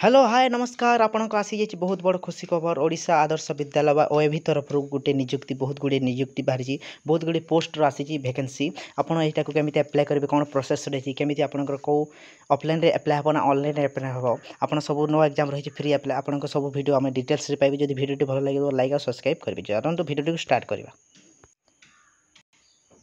Hello hi नमस्कार आपनको आसी जाइए बहुत बड़ खुशी खबर ओडिशा आदर्श विद्यालय व ओएवी तरफ गोटे नियुक्ति बहुत गुड़े नियुक्ति बाहरी बहुत गुड़े पोस्ट आसी वैकेंसी आपड़ यहाँ केमी अप्लाई करेंगे कौन प्रोसेस रही केमी आपंकर कौ ऑफलाइन अप्लाई हे ना ऑनलाइन अप्लाई हे आप सब नो एग्जाम रही फ्री अप्लाई आपको सब वीडियो आम डिटेल्स पाइबे जब वीडियो भल लगे लाइक और सब्सक्राइब करेंगे चलते वीडियो स्टार्ट करवा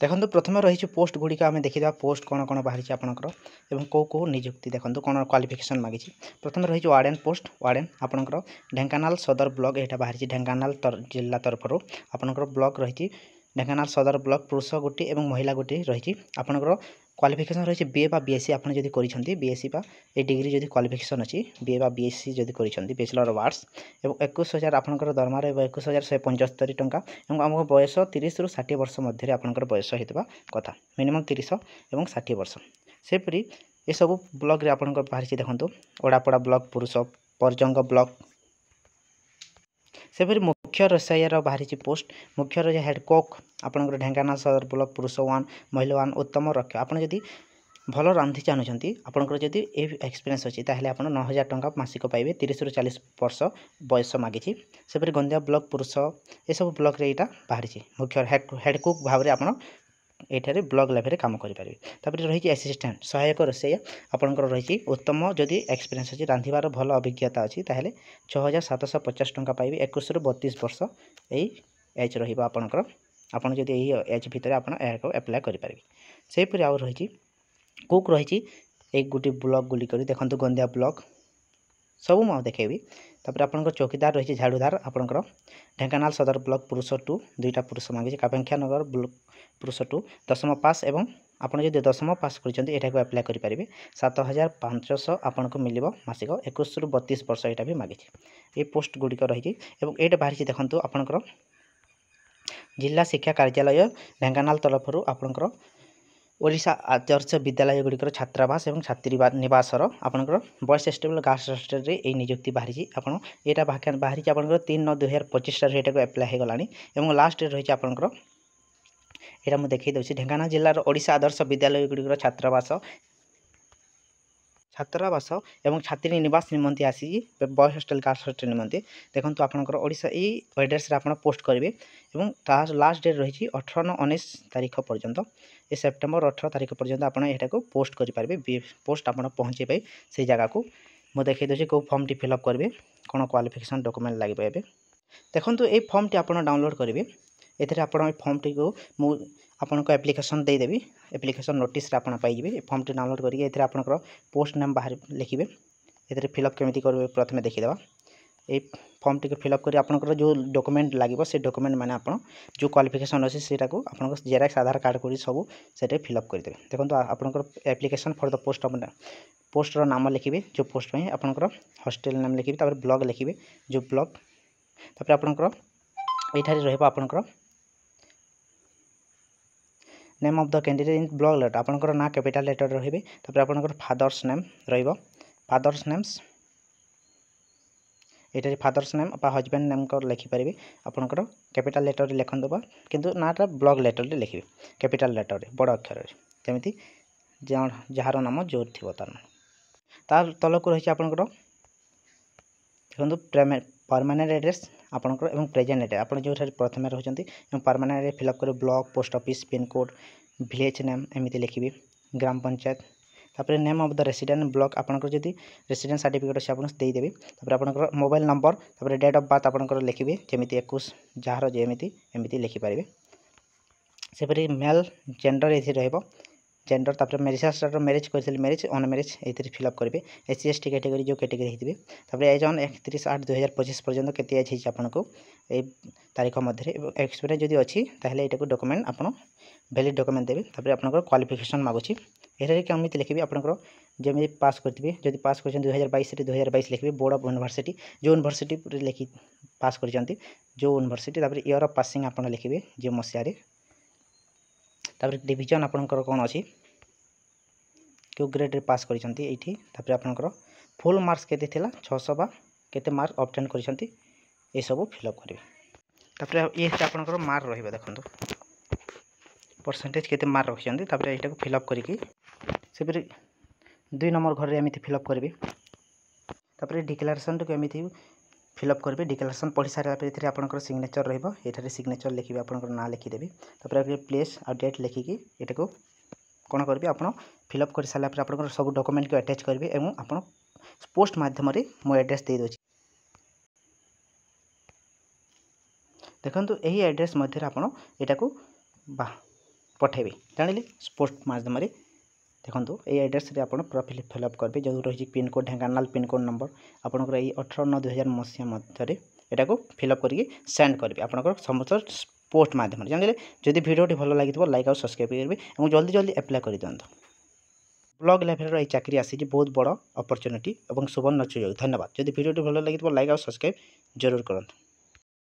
देखो प्रथम रही पोस्ट गुड़िक आम देखा पोस्ट कौन कौन बाहरी आपंकर कौ कौ नियुक्ति देखो कौन क्वालिफिकेशन मागी प्रथम रही वार्डन पोस्ट वार्डन आपंकर ढेंकानाल सदर ब्लॉक यहाँ बाहरी ढेंकानाल जिला तरफ आपंकर ब्लॉक रही ढेंकानाल सदर ब्लॉक पुरुष गोटे और महिला गोटे रही आपंकर क्वालिफिकेशन रही बीए बा बीएससी आप बीएससी बा ए डिग्री जब क्वालिफिकेशन अच्छी बीए बा बीएससी जब कर बैचलर ऑफ आर्ट्स और 21,000 आपंकर दरमार 21,175 टंका और आम बयस 30 ରୁ 60 वर्ष मध्य आपंकर बयस होता कथा मिनिमम 30 और 60 वर्ष सेपरी ये सब ब्लॉक रे आपंकर बाहरी देखो ओडापड़ा ब्लॉक पुरुष परजंग ब्लॉक सेपरी मुख्य रोषाइयार बाहरी पोस्ट मुख्य हेडकोक आपंकर ढेंकानाल सदर ब्लॉक पुरुष 1 महिला 1 उत्तम रक्ष आप जदि भल रांधि चाहूँगी आपंकर जदि एक्सपीरियंस अच्छी ताहले आप 9,000 टंका मासिक पाइबे 30 ରୁ 40 वर्ष बयस मागी सेपरी गंदिया ब्लॉक पुरुष ये सब ब्लॉक रे यहाँ बाहरी मुख्य हेडकुक भाव में आप ये ब्लॉक लेवल काम करेंगे तापर रही असिस्टेंट सहायक रोषैया आपंकर रही उत्तम जदि एक्सपीरियंस अच्छी रांधिबार भल अभिज्ञता अच्छी ताहले 6,750 टंका पाइबे 21 ରୁ 32 वर्ष यही एज रहा आपड़ जदि यही एज भितर आप अप्लाई करेंगे सेपरी आउ रही कुक रही एक गोटे ब्लॉक गुलिक देखो गंदिया ब्लॉक सब मुझे देखेबी तापर आपंकर चौकीदार रही झाड़ूदार आपंकर ढेंकानाल सदर ब्लॉक पुरुष 2 2टा पुरुष मांगी कामाख्या नगर ब्लॉक पुरुष 2 10ମ पास एवं आपड़ जब 10ମ पास कर अप्लाई करेंगे 7,500 आपको मिल मासिक 21 ରୁ 32 वर्ष यहाँ भी मागी ये पोस्ट गुड़िक रही ये बाहरी देखो आपंकर जिला शिक्षा कार्यालय ढेंकानाल तरफ आपंकर ओडिशा आदर्श विद्यालय गुड़िकर छात्रावास और छात्री निवासर आपंकर बॉयज हॉस्टल गर्ल्स हॉस्टल रे ये नियुक्ति बाहरी आपड़ यहाँ बाहरी आपंकर 3/9/2025 यहाँ अप्लाई हो गलानी और लास्ट रही आपंकर यहाँ मुझे देखी दूसरी ढेंकानाल जिलार ओडिशा आदर्श विद्यालय गुड़िकर छात्रावास और छात्री निवास निमंते आसी बॉयज हॉस्टल गर्ल्स हॉस्टल निमंते देखो आपंकर ओडिशा यही एड्रेस आप पोस्ट करेंगे और लास्ट डेट रही 18-19 तारीख पर्यंत ये सेप्टेम्बर 18 तारीख पर्यंत आप यहाँ पोस्ट करेंगे पोस्ट आप पहुँचे पाए से जगह को मुझे देखी दूसरी कौ फॉर्म टी फिलअप करेंगे कौन क्वालिफिकेशन डॉक्यूमेंट लगे ए देखो ये फॉर्म टी आप डाउनलोड करेंगे ये आप फॉर्म टी को आपको एप्लिकेशन देदेवी एप्लिकेशन नोटिस आप पाइबे फॉर्म टी डाउनलोड करके आपंकर पोस्ट नेम बाहर लिखिए ये फिलअप केमी करेंगे प्रथम देखीदे ये फॉर्म टी फिलअप कर आपंकर जो डॉक्यूमेंट लगे से डॉक्यूमेंट मैंने आप जो क्वालिफिकेशन अच्छे से आप जेरॉक्स आधार कार्ड कर सब से फिलअप करदे देखो आपंकर एप्लिकेशन फॉर द पोस्टर नाम लिखिए जो पोस्ट में आपंकर हॉस्टल नाम लिखिए ब्लॉग लिखिए जो ब्लॉग तापर आपंकर ये रहा आपंकर name of the candidate in block letter आपंकर ना कैपिटल लेटर रही आपंकर फादर्स नेम फादर्स नेम्स ये फादर्स नेम हजबैंड नेम को लिखिपारे आपंकर कैपिटल लेटर लिखा किंतु नाटा ब्लॉक लेटर लिखे कैपिटल लेटर बड़ अक्षर जमी जार नाम जो थी तार तलक रही आपंकर देखो परमानेंट एड्रेस आपंकर प्रेजेंट एड्रेस आप जो प्रथम रोचे परमानेंट फिलअप कर block post office pin code village name एमती लिखिए ग्राम पंचायत तापर name of the resident block आपंकर जदि रेसिडेंट सर्टिफिकेट अच्छे आपको देदेवी तापर आपंकर मोबाइल नंबर तापर डेट ऑफ बर्थ आपंकर लिखिए जमी 21 जार जमी एमती लिखिपारे सेपरी मेल जेंडर ये रहा जेंडर तापर मैरिज कर मैरिज अन मैरिज ये फिलअप करेंगे SC ST कैटेगरी जो कैटेगरी होते एज ऑन 31/8/2025 पर्यटन के एज होती आपको ये तारीख मध्य एक्सपीरियंस जदि अच्छी ताहले यहाँ डॉक्यूमेंट आप वैलिड डॉक्यूमेंट देवे तापर आपंकर क्वालिफिकेशन मागुची ये केमी लिखिए आपंकर जमी पास करेंगे जब पास कर 2022 लिखिए बोर्ड ऑफ यूनिवर्सिटी जो यूनिवर्सिटी लिखि पास कर जो यूनिवर्सिटी तापर ईयर ऑफ पासिंग आप लिखिए जो मसीह तापर डिवीजन आपंकर कौन अच्छी क्यों ग्रेड रे पास करी आपंकर फुल मार्क्स केते 600 बा केते मार्क ऑब्टेन करी ये सब फिलअप करेंगे तापर ये आपंकर मार्क रही देखो परसेंटेज केते मार्क रखिंट तापर यहाँ फिलअप करी 2 नंबर घर में एमती फिलअप करेंगे तापर डिक्लेरेशन को एमती फिलअप करेंगे डिक्लेरेशन पढ़ी सारा पर आपंकर सिग्नेचर रही सिग्नेचर लिखे आपंकर ना लिखिदेवी तापर प्लेस आ डेट लिखिकी यहाँ को कौन करेंगे आप फिलअप कर सारा आप सब डॉक्यूमेंट को अटैच करेंगे और आप पोस्ट माध्यम मो एड्रेस दे दूँ देखो यही एड्रेस मध्य आप यहाँ को पठेबे जानिले पोस्ट माध्यम देखो ये एड्रेस आप पूरा फिलअप करेंगे जो रही पिनकोड ढेंकानाल पिनकोड नंबर आपंकर ये 18/9/2000 मसीहा मध्य यहाँ को फिलअप करके सेंड करेंगे आपंकर समस्त पोस्ट माध्यम जानिले जदि वीडियोटी भल लगी लाइक और सब्सक्राइब करेंगे और जल्दी जल्दी अप्लाई कर दिखाँ ब्लॉग लेवल ये चाकरी आसी बहुत बड़ अपॉर्चुनिटी और सुवर्ण सुयोग धन्यवाद जदि वीडियोटी भल लगी लाइक और सब्सक्राइब जरूर करूँ।